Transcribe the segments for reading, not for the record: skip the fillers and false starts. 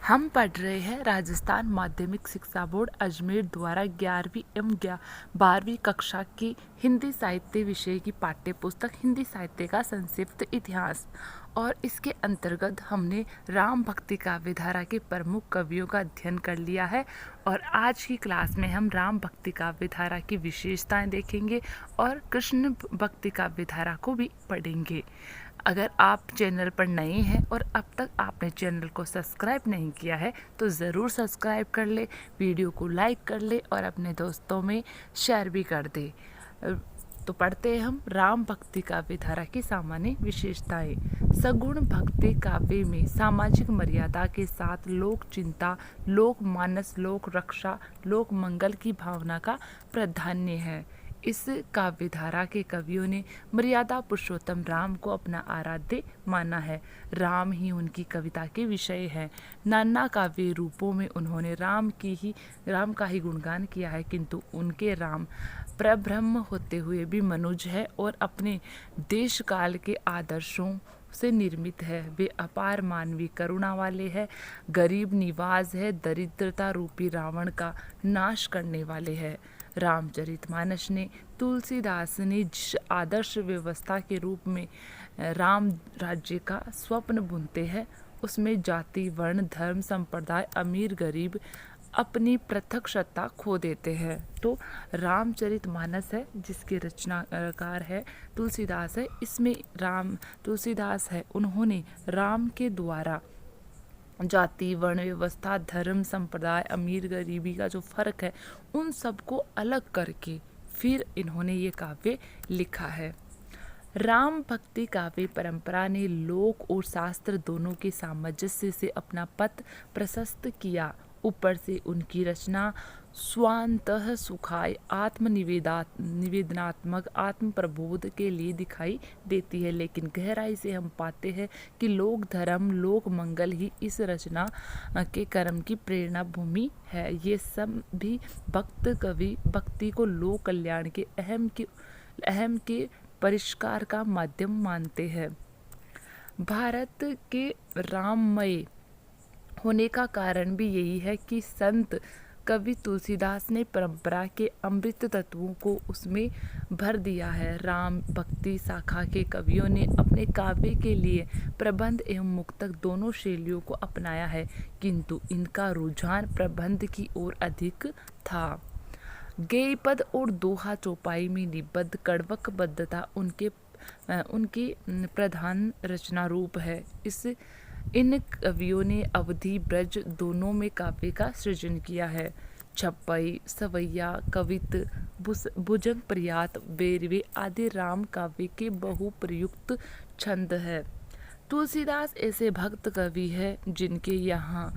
हम पढ़ रहे हैं राजस्थान माध्यमिक शिक्षा बोर्ड अजमेर द्वारा 11वीं एवं 12वीं कक्षा की हिंदी साहित्य विषय की पाठ्य पुस्तक हिंदी साहित्य का संक्षिप्त इतिहास। और इसके अंतर्गत हमने राम भक्ति काव्य धारा के प्रमुख कवियों का अध्ययन कर लिया है। और आज की क्लास में हम राम भक्ति काव्य धारा की विशेषताएं देखेंगे और कृष्ण भक्ति काव्य धारा को भी पढ़ेंगे। अगर आप चैनल पर नए हैं और अब तक आपने चैनल को सब्सक्राइब नहीं किया है तो ज़रूर सब्सक्राइब कर ले, वीडियो को लाइक कर ले और अपने दोस्तों में शेयर भी कर दे। तो पढ़ते हैं हम राम भक्ति काव्य धारा की सामान्य विशेषताएं। सगुण भक्ति काव्य में सामाजिक मर्यादा के साथ लोक चिंता, लोक मानस, लोक रक्षा, लोक मंगल की भावना का प्राधान्य है। इस काव्य धारा के कवियों ने मर्यादा पुरुषोत्तम राम को अपना आराध्य माना है। राम ही उनकी कविता के विषय है। नाना काव्य रूपों में उन्होंने राम का ही गुणगान किया है, किंतु उनके राम परब्रह्म होते हुए भी मनुज है और अपने देश काल के आदर्शों से निर्मित है। वे अपार मानवीय करुणा वाले हैं, गरीब निवाज है, दरिद्रता रूपी रावण का नाश करने वाले हैं। रामचरितमानस ने तुलसीदास ने जिस आदर्श व्यवस्था के रूप में राम राज्य का स्वप्न बुनते हैं, उसमें जाति, वर्ण, धर्म, संप्रदाय, अमीर गरीब अपनी पृथक सत्ता खो देते हैं। तो रामचरितमानस है जिसके रचनाकार है तुलसीदास है। इसमें तुलसीदास है, उन्होंने राम के द्वारा जाति, वर्ण व्यवस्था, धर्म, संप्रदाय, अमीर गरीबी का जो फर्क है उन सबको अलग करके फिर इन्होंने ये काव्य लिखा है। राम भक्ति काव्य परंपरा ने लोक और शास्त्र दोनों के सामंजस्य से अपना पथ प्रशस्त किया। ऊपर से उनकी रचना स्वांतः सुखाय, निवेदनात्मक, आत्म प्रबोध के लिए दिखाई देती है, लेकिन गहराई से हम पाते हैं कि लोक धर्म, लोक मंगल ही इस रचना के कर्म की प्रेरणा भूमि है। ये सब भी भक्त कवि भक्ति को लोक कल्याण के अहम के परिष्कार का माध्यम मानते हैं। भारत के राममय होने का कारण भी यही है कि संत कवि तुलसीदास ने परंपरा के अमृत तत्वों को उसमें भर दिया है। राम भक्ति शाखा के कवियों ने अपने काव्य के लिए प्रबंध एवं मुक्तक दोनों शैलियों को अपनाया है, किंतु इनका रुझान प्रबंध की ओर अधिक था। गेयपद और दोहा चौपाई में निबद्ध कड़वकबद्धता उनकी प्रधान रचना रूप है। इन कवियों ने अवधि, ब्रज दोनों में काव्य का सृजन किया है। छप्पई, सवैया, कवित, भुजंग प्रयात, बेरवे आदि राम काव्य के बहुप्रयुक्त छंद है। तुलसीदास ऐसे भक्त कवि है जिनके यहाँ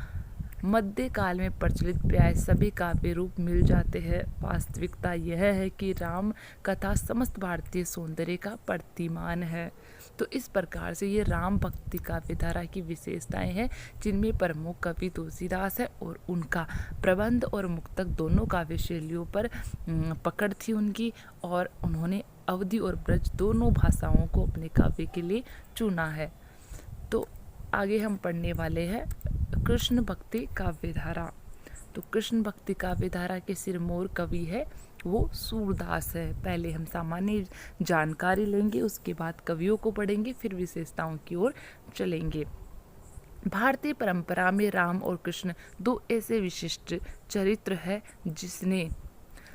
मध्य काल में प्रचलित प्राय सभी काव्य रूप मिल जाते हैं। वास्तविकता यह है कि राम कथा समस्त भारतीय सौंदर्य का प्रतिमान है। तो इस प्रकार से ये राम भक्ति काव्य धारा की विशेषताएं हैं, जिनमें प्रमुख कवि तुलसीदास है और उनका प्रबंध और मुक्तक दोनों काव्य शैलियों पर पकड़ थी उनकी, और उन्होंने अवधि और ब्रज दोनों भाषाओं को अपने काव्य के लिए चुना है। तो आगे हम पढ़ने वाले हैं कृष्ण भक्ति काव्य धारा। तो कृष्ण भक्ति काव्य धारा के सिरमौर कवि है वो सूरदास है। पहले हम सामान्य जानकारी लेंगे, उसके बाद कवियों को पढ़ेंगे, फिर विशेषताओं की ओर चलेंगे। भारतीय परंपरा में राम और कृष्ण दो ऐसे विशिष्ट चरित्र हैं जिसने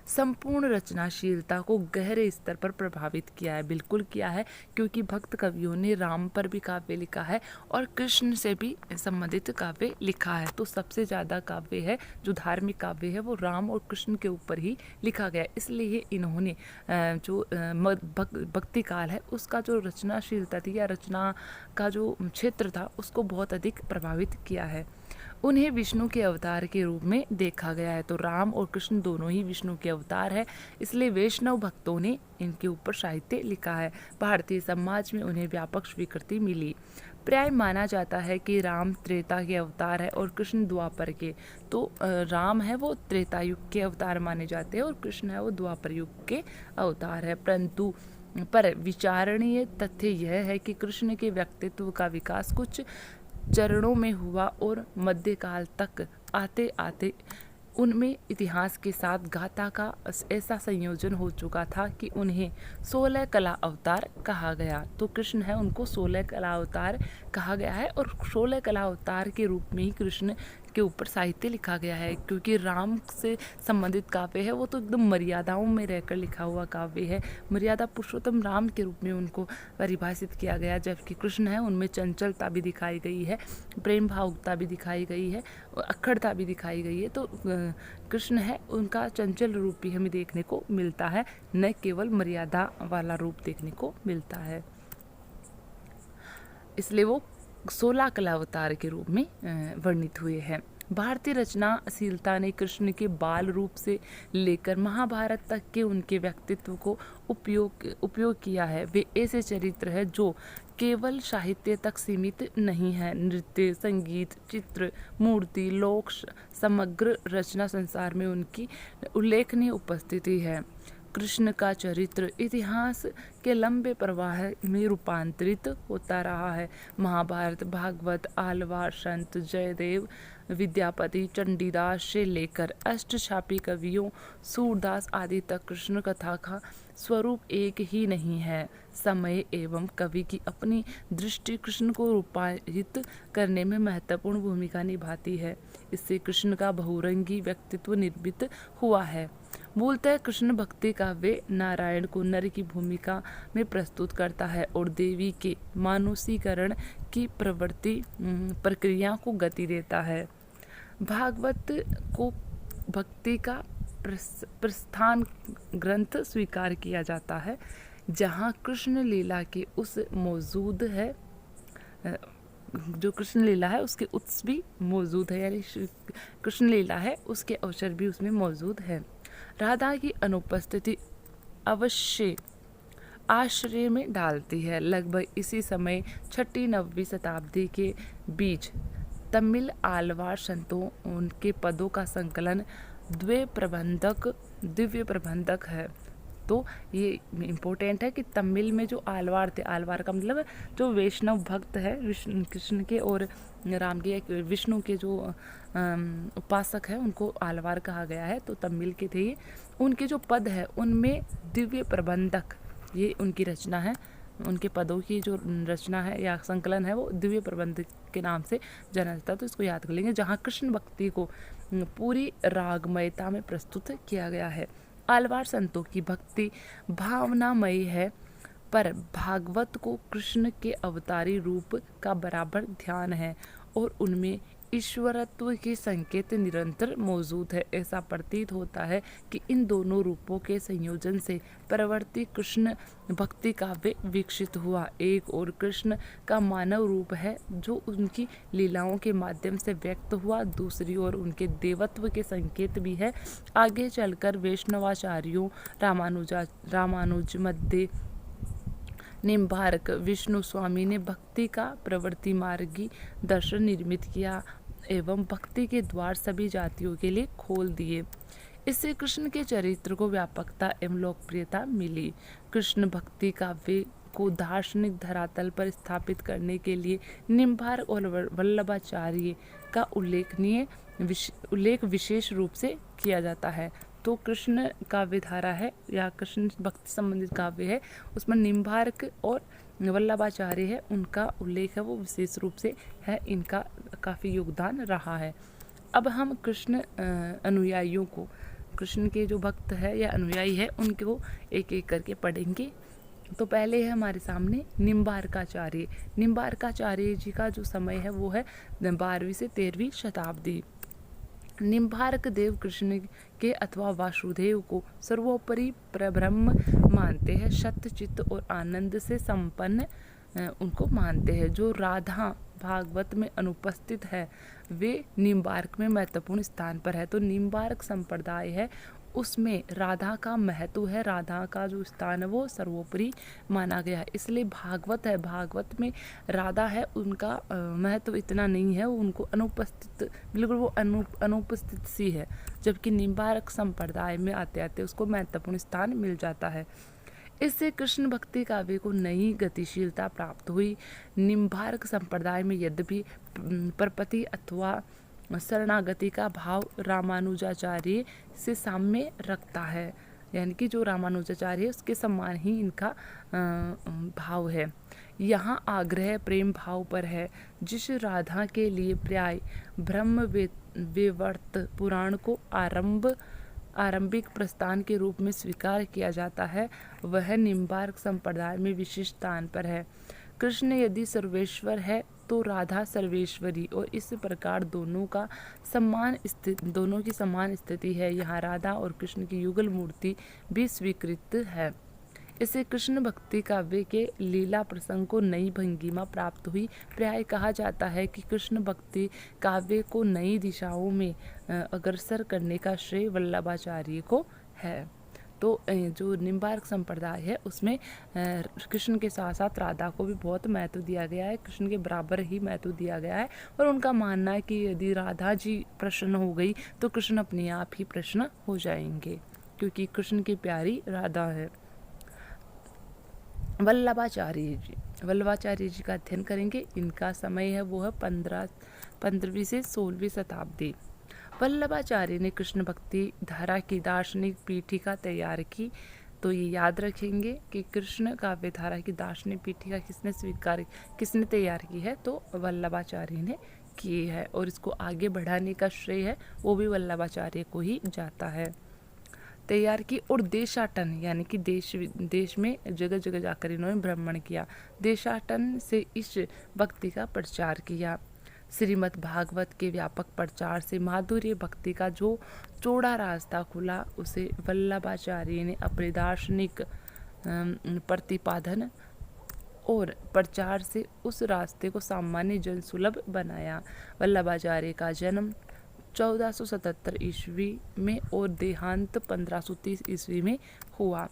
संपूर्ण रचनाशीलता को गहरे स्तर पर प्रभावित किया है। बिल्कुल किया है, क्योंकि भक्त कवियों ने राम पर भी काव्य लिखा है और कृष्ण से भी संबंधित काव्य लिखा है। तो सबसे ज़्यादा काव्य है जो धार्मिक काव्य है वो राम और कृष्ण के ऊपर ही लिखा गया। इसलिए इन्होंने जो भक्ति काल है उसका जो रचनाशीलता थी या रचना का जो क्षेत्र था उसको बहुत अधिक प्रभावित किया है। उन्हें विष्णु के अवतार के रूप में देखा गया है। तो राम और कृष्ण दोनों ही विष्णु के अवतार है, इसलिए वैष्णव भक्तों ने इनके ऊपर साहित्य लिखा है। भारतीय समाज में उन्हें व्यापक स्वीकृति मिली। प्राय माना जाता है कि राम त्रेता के अवतार है और कृष्ण द्वापर के। तो राम है वो त्रेता युग के अवतार माने जाते हैं और कृष्ण है वो द्वापर युग के अवतार है। परंतु पर विचारणीय तथ्य यह है कि कृष्ण के व्यक्तित्व का विकास कुछ चरणों में हुआ और मध्यकाल तक आते आते उनमें इतिहास के साथ गाथा का ऐसा संयोजन हो चुका था कि उन्हें 16 कला अवतार कहा गया। तो कृष्ण है, उनको 16 कला अवतार कहा गया है और 16 कला अवतार के रूप में ही कृष्ण के ऊपर साहित्य लिखा गया है, क्योंकि राम से संबंधित काव्य है वो तो एकदम मर्यादाओं में रहकर लिखा हुआ काव्य है। मर्यादा पुरुषोत्तम राम के रूप में उनको परिभाषित किया गया, जबकि कृष्ण है उनमें चंचलता भी दिखाई गई है, प्रेम भावुकता भी दिखाई गई है, अक्खड़ता भी दिखाई गई है। तो कृष्ण है उनका चंचल रूप भी हमें देखने को मिलता है, न केवल मर्यादा वाला रूप देखने को मिलता है। इसलिए वो 16 कला अवतार के रूप में वर्णित हुए हैं। भारतीय रचनाशीलता ने कृष्ण के बाल रूप से लेकर महाभारत तक के उनके व्यक्तित्व को उपयोग किया है। वे ऐसे चरित्र हैं जो केवल साहित्य तक सीमित नहीं है। नृत्य, संगीत, चित्र, मूर्ति, लोक समग्र रचना संसार में उनकी उल्लेखनीय उपस्थिति है। कृष्ण का चरित्र इतिहास के लंबे प्रवाह में रूपांतरित होता रहा है। महाभारत, भागवत, आलवार, संत, जयदेव, विद्यापति, चंडीदास से लेकर अष्टछापी कवियों, सूरदास आदि तक कृष्ण कथा का स्वरूप एक ही नहीं है। समय एवं कवि की अपनी दृष्टि कृष्ण को रूपांतरित करने में महत्वपूर्ण भूमिका निभाती है। इससे कृष्ण का बहुरंगी व्यक्तित्व निर्मित हुआ है। मूलतः कृष्ण भक्ति काव्य नारायण को नर की भूमिका में प्रस्तुत करता है और देवी के मानुषीकरण की प्रक्रिया को गति देता है। भागवत को भक्ति का प्रस्थान ग्रंथ स्वीकार किया जाता है, जहाँ कृष्ण लीला के उस मौजूद है, जो कृष्ण लीला है उसके उत्स भी मौजूद है, यानी कृष्ण लीला है उसके अवसर भी उसमें मौजूद है। राधा की अनुपस्थिति अवश्य आश्चर्य में डालती है। लगभग इसी समय 6वीं-9वीं शताब्दी के बीच तमिल आलवार संतों उनके पदों का संकलन दिव्य प्रबंधक है। तो ये इम्पोर्टेंट है कि तमिल में जो आलवार थे, आलवार का मतलब जो वैष्णव भक्त है कृष्ण के और राम के, विष्णु के जो उपासक है उनको आलवार कहा गया है। तो तमिल के थे ये। उनके जो पद है उनमें दिव्य प्रबंधक, ये उनकी रचना है, उनके पदों की जो रचना है या संकलन है वो दिव्य प्रबंधक के नाम से जाना जाता है। तो इसको याद कर लेंगे, जहाँ कृष्ण भक्ति को पूरी रागमयता में प्रस्तुत किया गया है। आलवार संतों की भक्ति भावनामयी है, पर भागवत को कृष्ण के अवतारी रूप का बराबर ध्यान है और उनमें ईश्वरत्व के संकेत निरंतर मौजूद है। ऐसा प्रतीत होता है कि इन दोनों रूपों के संयोजन से परवर्ती कृष्ण भक्ति काव्य विकसित हुआ। एक और कृष्ण का मानव रूप है जो उनकी लीलाओं के माध्यम से व्यक्त हुआ, दूसरी ओर उनके देवत्व के संकेत भी है। आगे चलकर वैष्णवाचार्यों रामानुज मध्य निम्बार्क विष्णु स्वामी ने भक्ति का प्रवृत्ति मार्गी दर्शन निर्मित किया एवं भक्ति के द्वार सभी जातियों के लिए खोल दिए। इससे कृष्ण के चरित्र को व्यापकता एवं लोकप्रियता मिली। कृष्ण भक्ति काव्य को दार्शनिक धरातल पर स्थापित करने के लिए निम्बार्क और वल्लभाचार्य का उल्लेख विशेष रूप से किया जाता है। तो कृष्ण काव्यधारा है या कृष्ण भक्ति संबंधित काव्य है, उसमें निम्बार्क और वल्लभाचार्य है, उनका उल्लेख है वो विशेष रूप से है, इनका काफ़ी योगदान रहा है। अब हम कृष्ण अनुयायियों को, कृष्ण के जो भक्त है या अनुयायी है उनको एक एक करके पढ़ेंगे। तो पहले है हमारे सामने निम्बार्काचार्य। निम्बार्काचार्य जी का जो समय है वो है 12वीं से 13वीं शताब्दी। निम्बार्क देव कृष्ण के अथवा वासुदेव को सर्वोपरि परब्रह्म मानते हैं, सत्य, चित्त और आनंद से संपन्न उनको मानते हैं। जो राधा भागवत में अनुपस्थित है वे निम्बार्क में महत्वपूर्ण स्थान पर है। तो निम्बार्क संप्रदाय है उसमें राधा का महत्व है, राधा का जो स्थान है वो सर्वोपरि माना गया है। इसलिए भागवत है, भागवत में राधा है उनका महत्व इतना नहीं है, उनको अनुपस्थित, बिल्कुल वो अनुपस्थित सी है। जबकि निम्बार्क संप्रदाय में आते आते उसको महत्वपूर्ण स्थान मिल जाता है। इससे कृष्ण भक्ति काव्य को नई गतिशीलता प्राप्त हुई। निम्बार्क संप्रदाय में यद्यपि प्रपत्ति अथवा शरणागति का भाव रामानुजाचार्य से साम्य रखता है, यानी कि जो रामानुजाचार्य है उसके समान ही इनका भाव है। यहाँ आग्रह प्रेम भाव पर है। जिस राधा के लिए प्राय ब्रह्म वेवर्त पुराण को आरंभिक प्रस्थान के रूप में स्वीकार किया जाता है, वह निम्बार्क संप्रदाय में विशिष्ट स्थान पर है। कृष्ण यदि सर्वेश्वर है तो राधा सर्वेश्वरी, और इस प्रकार दोनों की समान स्थिति है। यहाँ राधा और कृष्ण की युगल मूर्ति भी स्वीकृत है। इससे कृष्ण भक्ति काव्य के लीला प्रसंग को नई भंगिमा प्राप्त हुई। प्राय कहा जाता है कि कृष्ण भक्ति काव्य को नई दिशाओं में अग्रसर करने का श्रेय वल्लभाचार्य को है। तो जो निम्बार्क संप्रदाय है उसमें कृष्ण के साथ साथ राधा को भी बहुत महत्व दिया गया है, कृष्ण के बराबर ही महत्व दिया गया है। और उनका मानना है कि यदि राधा जी प्रसन्न हो गई तो कृष्ण अपने आप ही प्रसन्न हो जाएंगे, क्योंकि कृष्ण की प्यारी राधा है। वल्लभाचार्य जी का अध्ययन करेंगे। इनका समय है वो है 15वीं से 16वीं शताब्दी। वल्लभाचार्य ने कृष्ण भक्ति धारा की दार्शनिक पीठिका तैयार की। तो ये याद रखेंगे कि कृष्ण काव्य धारा की दार्शनिक पीठिका किसने तैयार की है, तो वल्लभाचार्य ने की है। और इसको आगे बढ़ाने का श्रेय है वो भी वल्लभाचार्य को ही जाता है। तैयार की। और देशाटन यानी कि देश में जगह जगह जाकर इन्होंने भ्रमण किया। देशाटन से इस भक्ति का प्रचार किया। श्रीमद् भागवत के व्यापक प्रचार से माधुर्य भक्ति का जो चौड़ा रास्ता खुला, उसे वल्लभाचार्य ने अपने दार्शनिक प्रतिपादन और प्रचार से उस रास्ते को सामान्य जन सुलभ बनाया। वल्लभाचार्य का जन्म 1477 ईस्वी में और देहांत 1530 ईस्वी में हुआ।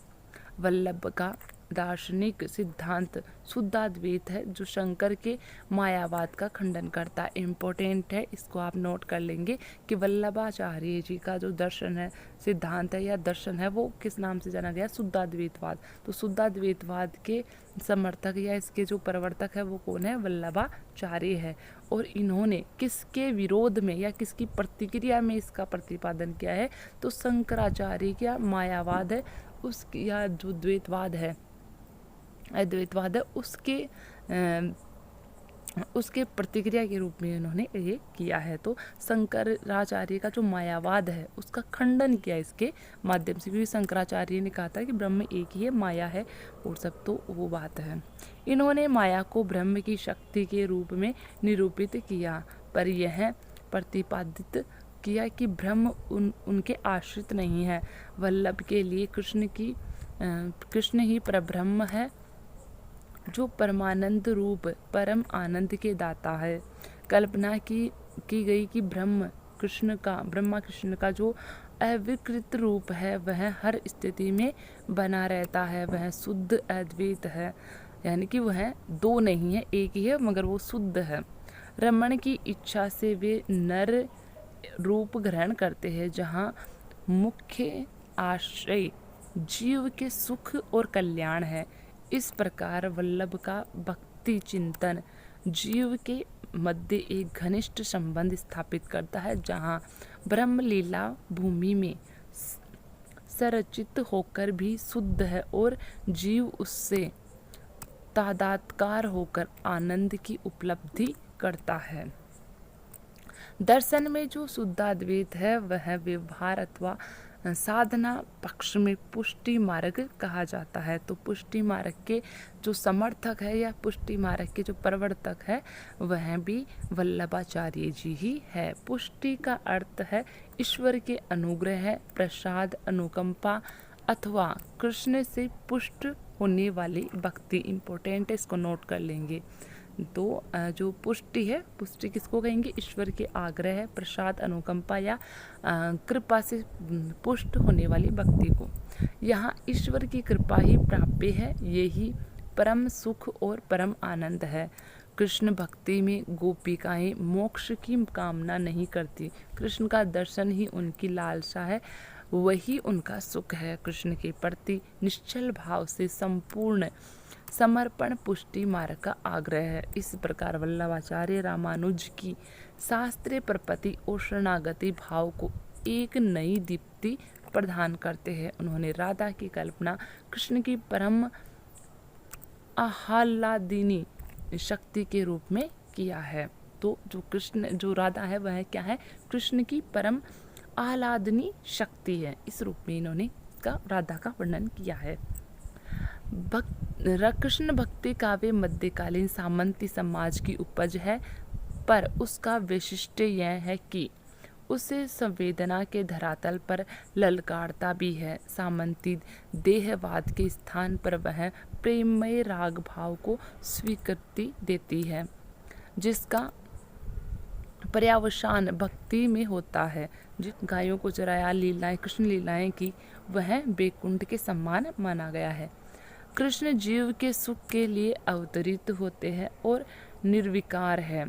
वल्लभ का दार्शनिक सिद्धांत शुद्धाद्वैत है, जो शंकर के मायावाद का खंडन करता है। इम्पोर्टेंट है, इसको आप नोट कर लेंगे कि वल्लभाचार्य जी का जो दर्शन है, सिद्धांत है या दर्शन है, वो किस नाम से जाना गया? शुद्धाद्वैतवाद। तो शुद्धाद्वैतवाद के समर्थक या इसके जो प्रवर्तक है वो कौन है? वल्लभाचार्य है। और इन्होंने किसके विरोध में या किसकी प्रतिक्रिया में इसका प्रतिपादन किया है? तो शंकराचार्य का मायावाद है उसकी, या जो द्वैतवाद है, अद्वैतवाद है, उसके प्रतिक्रिया के रूप में इन्होंने ये किया है। तो शंकराचार्य का जो मायावाद है उसका खंडन किया इसके माध्यम से, क्योंकि शंकराचार्य ने कहा था कि ब्रह्म एक ही है, माया है और सब, तो वो बात है। इन्होंने माया को ब्रह्म की शक्ति के रूप में निरूपित किया, पर यह प्रतिपादित किया कि ब्रह्म उनके आश्रित नहीं है। वल्लभ के लिए कृष्ण ही परब्रह्म है, जो परमानंद रूप परम आनंद के दाता है। कल्पना की गई कि ब्रह्मा कृष्ण का जो अविकृत रूप है वह हर स्थिति में बना रहता है, वह शुद्ध अद्वैत है, यानी कि वह दो नहीं है, एक ही है, मगर वो शुद्ध है। रमण की इच्छा से वे नर रूप ग्रहण करते हैं, जहाँ मुख्य आश्रय जीव के सुख और कल्याण है। इस प्रकार वल्लभ का भक्ति चिंतन जीव के मध्य एक घनिष्ठ संबंध स्थापित करता है, जहाँ ब्रह्म लीला भूमि में संरचित होकर भी शुद्ध है और जीव उससे तादात्कार होकर आनंद की उपलब्धि करता है। दर्शन में जो शुद्धाद्वैत है वह व्यवहार अथवा साधना पक्ष में पुष्टि मार्ग कहा जाता है। तो पुष्टि मार्ग के जो समर्थक है या पुष्टि मार्ग के जो प्रवर्तक है वह भी वल्लभाचार्य जी ही है। पुष्टि का अर्थ है ईश्वर के अनुग्रह, प्रसाद, अनुकंपा अथवा कृष्ण से पुष्ट होने वाली भक्ति। इम्पोर्टेंट है, इसको नोट कर लेंगे। तो जो पुष्टि है, पुष्टि किसको कहेंगे? ईश्वर के आग्रह, प्रसाद, अनुकंपा या कृपा से पुष्ट होने वाली भक्ति को। यहाँ ईश्वर की कृपा ही प्राप्य है, यही परम सुख और परम आनंद है। कृष्ण भक्ति में गोपिकाएं मोक्ष की कामना नहीं करती, कृष्ण का दर्शन ही उनकी लालसा है। वही उनका सुख है। कृष्ण के प्रति निश्चल भाव से संपूर्ण समर्पण पुष्टि मार्ग का आग्रह है। इस प्रकार वल्लभाचार्य रामानुज की शास्त्रीय प्रपत्ति और शरणागति भाव को एक नई दीप्ति प्रदान करते हैं। उन्होंने राधा की कल्पना कृष्ण की परम आह्लादिनी शक्ति के रूप में किया है। तो जो राधा है वह क्या है? कृष्ण की परम आह्लादनी शक्ति है। इस रूप में इन्होंने इसका राधा का वर्णन किया है। कृष्ण भक्ति काव्य मध्यकालीन सामंती समाज की उपज है, पर उसका वैशिष्ट्य यह है कि उसे संवेदना के धरातल पर ललकारता भी है। सामंती देहवाद के स्थान पर वह प्रेममय राग भाव को स्वीकृति देती है, जिसका पर्यावसान भक्ति में होता है। जिन गायों को चराया, लीलाएं कृष्ण लीलाएं की, वह बैकुंठ के समान माना गया है। कृष्ण जीव के सुख के लिए अवतरित होते हैं और निर्विकार है।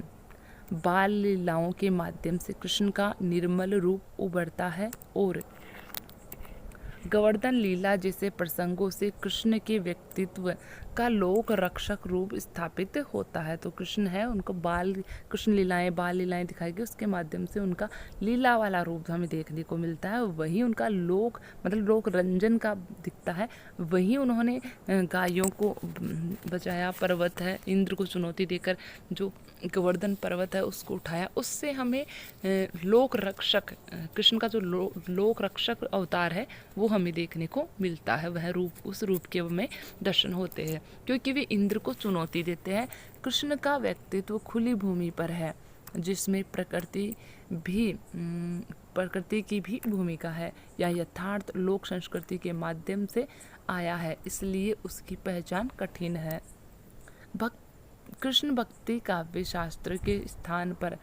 बाल लीलाओं के माध्यम से कृष्ण का निर्मल रूप उभरता है और गोवर्धन लीला जैसे प्रसंगों से कृष्ण के व्यक्तित्व का लोक रक्षक रूप स्थापित होता है। तो कृष्ण है, उनको कृष्ण लीलाएं, बाल लीलाएं दिखाई गई, उसके माध्यम से उनका लीला वाला रूप हमें देखने को मिलता है। वही उनका लोक रंजन का दिखता है। वही उन्होंने गायों को बचाया, पर्वत है इंद्र को चुनौती देकर जो गोवर्धन पर्वत है उसको उठाया। उससे हमें लोक रक्षक कृष्ण का जो लोक रक्षक अवतार है वो हमें देखने को मिलता है। वह रूप, उस रूप के हमें दर्शन होते हैं, क्योंकि वे इंद्र को चुनौती देते हैं। कृष्ण का व्यक्तित्व खुली भूमि पर है, जिसमें प्रकृति की भी भूमिका है। यह यथार्थ लोक संस्कृति के माध्यम से आया है, इसलिए उसकी पहचान कठिन है। कृष्ण भक्ति काव्य शास्त्र के स्थान पर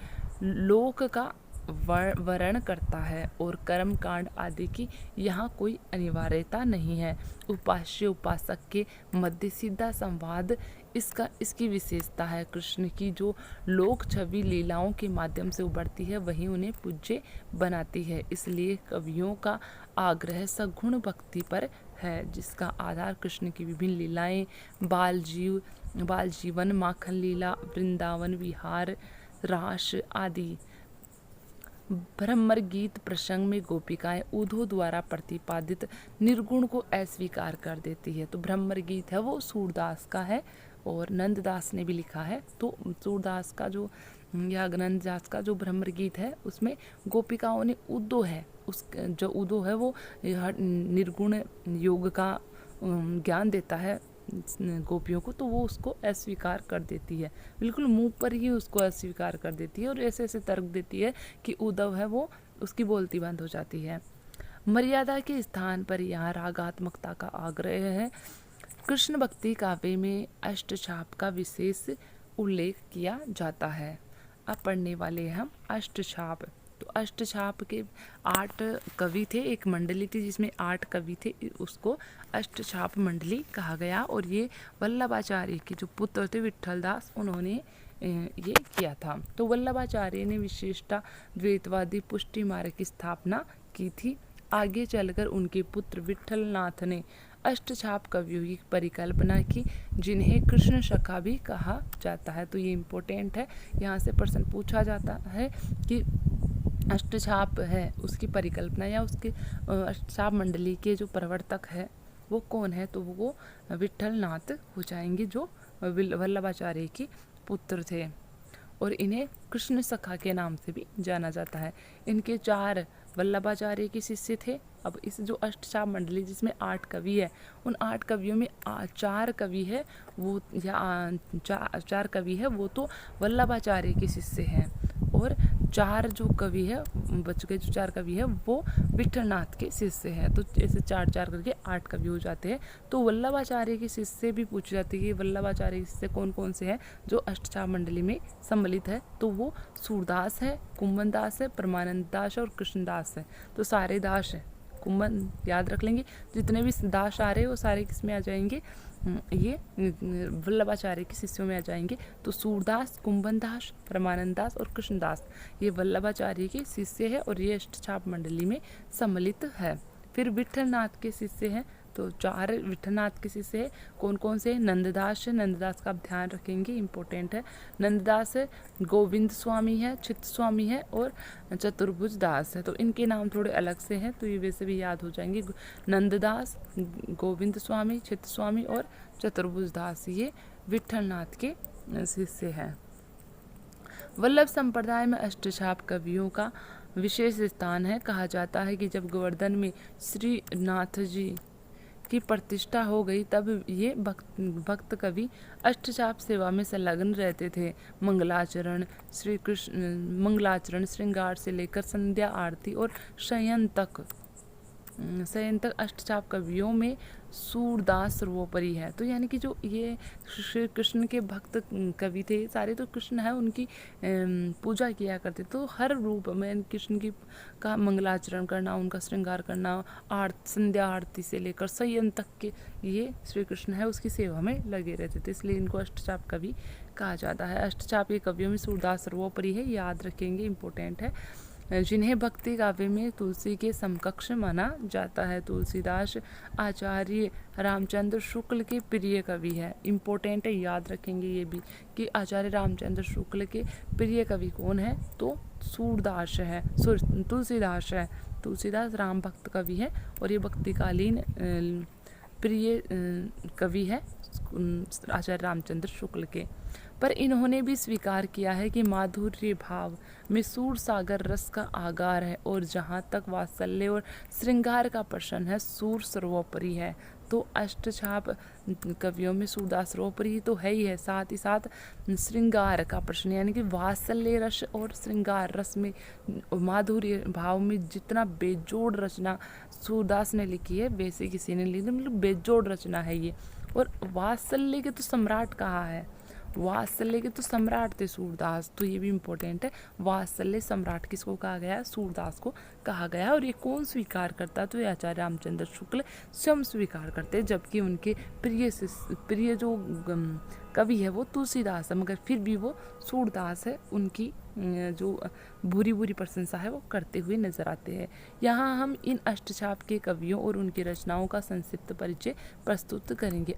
लोक का वर्ण करता है और कर्म कांड आदि की यहाँ कोई अनिवार्यता नहीं है। उपास्य उपासक के मध्य सीधा संवाद इसकी विशेषता है। कृष्ण की जो लोक छवि लीलाओं के माध्यम से उभरती है वही उन्हें पूज्य बनाती है। इसलिए कवियों का आग्रह सगुण भक्ति पर है, जिसका आधार कृष्ण की विभिन्न लीलाएं, बाल जीवन, माखन लीला, वृंदावन विहार, रास आदि। ब्रह्मर गीत प्रसंग में गोपिकाएं उद्धव द्वारा प्रतिपादित निर्गुण को अस्वीकार कर देती है। तो ब्रह्मर गीत है वो सूरदास का है और नंददास ने भी लिखा है। तो सूरदास का जो या नंददास का जो ब्रह्मर गीत है उसमें गोपिकाओं ने उद्धव है, उस जो उद्धव है वो निर्गुण योग का ज्ञान देता है गोपियों को, तो वो उसको अस्वीकार कर देती है। बिल्कुल मुंह पर ही उसको अस्वीकार कर देती है और ऐसे ऐसे तर्क देती है कि उद्धव है वो उसकी बोलती बंद हो जाती है। मर्यादा के स्थान पर यहाँ रागात्मकता का आग्रह है। कृष्ण भक्ति काव्य में अष्टछाप का विशेष उल्लेख किया जाता है। अब पढ़ने वाले हम अष्टछाप। तो अष्टछाप के 8 कवि थे, एक मंडली थी जिसमें 8 कवि थे, उसको अष्टछाप मंडली कहा गया। और ये वल्लभाचार्य के जो पुत्र थे विट्ठल दास, उन्होंने ये किया था। तो वल्लभाचार्य ने विशेषता द्वैतवादी पुष्टि मार्ग की स्थापना की थी। आगे चलकर उनके पुत्र विट्ठल नाथ ने अष्टछाप कवियों की परिकल्पना की, जिन्हें कृष्ण सखा भी कहा जाता है। तो ये इम्पोर्टेंट है, यहाँ से प्रश्न पूछा जाता है कि अष्टछाप है उसकी परिकल्पना या उसके अष्टछाप मंडली के जो प्रवर्तक है वो कौन है, तो वो विट्ठल नाथ हो जाएंगे, जो वल्लभाचार्य के पुत्र थे और इन्हें कृष्ण सखा के नाम से भी जाना जाता है। इनके 4 वल्लभाचार्य के शिष्य थे। अब इस जो अष्टछाप मंडली जिसमें 8 कवि है, उन 8 कवियों में 4 कवि है वो या 4 कवि है वो तो वल्लभाचार्य के शिष्य हैं और 4 जो कवि है बच गए, जो 4 कवि है वो विट्ठलनाथ के शिष्य हैं। तो ऐसे 4-4 करके 8 कवि हो जाते हैं। तो वल्लभाचार्य के शिष्य भी पूछे जाते हैं कि वल्लभाचार्य के शिष्य कौन कौन से हैं जो अष्टछाप मंडली में सम्मिलित है। तो वो सूरदास है, कुंभन दास है, परमानंद दास और कृष्णदास है। तो सारे दास है, कुंभन याद रख लेंगे। जितने भी दास आ रहे हैं वो सारे किस में आ जाएंगे, ये वल्लभाचार्य के शिष्यों में आ जाएंगे। तो सूरदास, कुंभन दास, परमानंद दास और कृष्णदास ये वल्लभाचार्य के शिष्य है और ये अष्टछाप मंडली में सम्मिलित है। फिर विठलनाथ के शिष्य हैं, तो 4 विठलनाथ के शिष्य है। कौन कौन से? नंददास है, नंददास का आप ध्यान रखेंगे, इंपॉर्टेंट है। नंददास है, गोविंद स्वामी है, चित्त स्वामी है और चतुर्भुज दास है। तो इनके नाम थोड़े अलग से हैं, तो ये वैसे भी याद हो जाएंगे। नंददास, गोविंद स्वामी, चित्त स्वामी और चतुर्भुज दास ये विठलनाथ के शिष्य हैं। वल्लभ संप्रदाय में अष्टछाप कवियों का विशेष स्थान है। कहा जाता है कि जब गोवर्धन में श्रीनाथ जी की प्रतिष्ठा हो गई तब ये भक्त कवि अष्टछाप सेवा में संलग्न रहते थे। मंगलाचरण श्रृंगार से लेकर संध्या आरती और शयन तक अष्टछाप कवियों में सूरदास सर्वोपरि है। तो यानी कि जो ये श्री कृष्ण के भक्त कवि थे सारे, तो कृष्ण है उनकी पूजा किया करते। तो हर रूप में कृष्ण की का मंगलाचरण करना, उनका श्रृंगार करना, संध्या आरती से लेकर शयन तक के ये श्री कृष्ण है उसकी सेवा में लगे रहते थे, इसलिए इनको अष्टछाप कवि कहा जाता है। अष्टछाप के कवियों में सूरदास सर्वोपरि है, याद रखेंगे, इंपॉर्टेंट है। जिन्हें भक्ति काव्य में तुलसी के समकक्ष माना जाता है। तुलसीदास आचार्य रामचंद्र शुक्ल के प्रिय कवि है, इंपॉर्टेंट है, याद रखेंगे ये भी कि आचार्य रामचंद्र शुक्ल के प्रिय कवि कौन है, तो सूरदास है, तुलसीदास है। तुलसीदास राम भक्त कवि है और ये भक्तिकालीन प्रिय कवि है आचार्य रामचंद्र शुक्ल के। पर इन्होंने भी स्वीकार किया है कि माधुर्य भाव में सूर सागर रस का आगार है और जहाँ तक वात्सल्य और श्रृंगार का प्रश्न है सूर सर्वोपरि है। तो अष्टछाप कवियों में सूरदास सर्वोपरि तो है ही है, साथ ही साथ श्रृंगार का प्रश्न यानी कि वात्सल्य रस और श्रृंगार रस में माधुर्य भाव में जितना बेजोड़ रचना सूरदास ने लिखी है वैसे किसी ने लिखी, मतलब बेजोड़ रचना है ये। और वात्सल्य के तो सम्राट कहा है, वात्सल्य के तो सम्राट थे सूरदास, तो ये भी इम्पोर्टेंट है। वात्सल्य सम्राट किसको कहा गया? सूरदास को कहा गया। और ये कौन स्वीकार करता? तो ये आचार्य रामचंद्र शुक्ल स्वयं स्वीकार करते, जबकि उनके प्रिय जो कवि है वो तुलसीदास है, मगर फिर भी वो सूरदास है उनकी जो बुरी प्रशंसा है वो करते हुए नजर आते हैं। यहाँ हम इन अष्टछाप के कवियों और उनकी रचनाओं का संक्षिप्त परिचय प्रस्तुत करेंगे।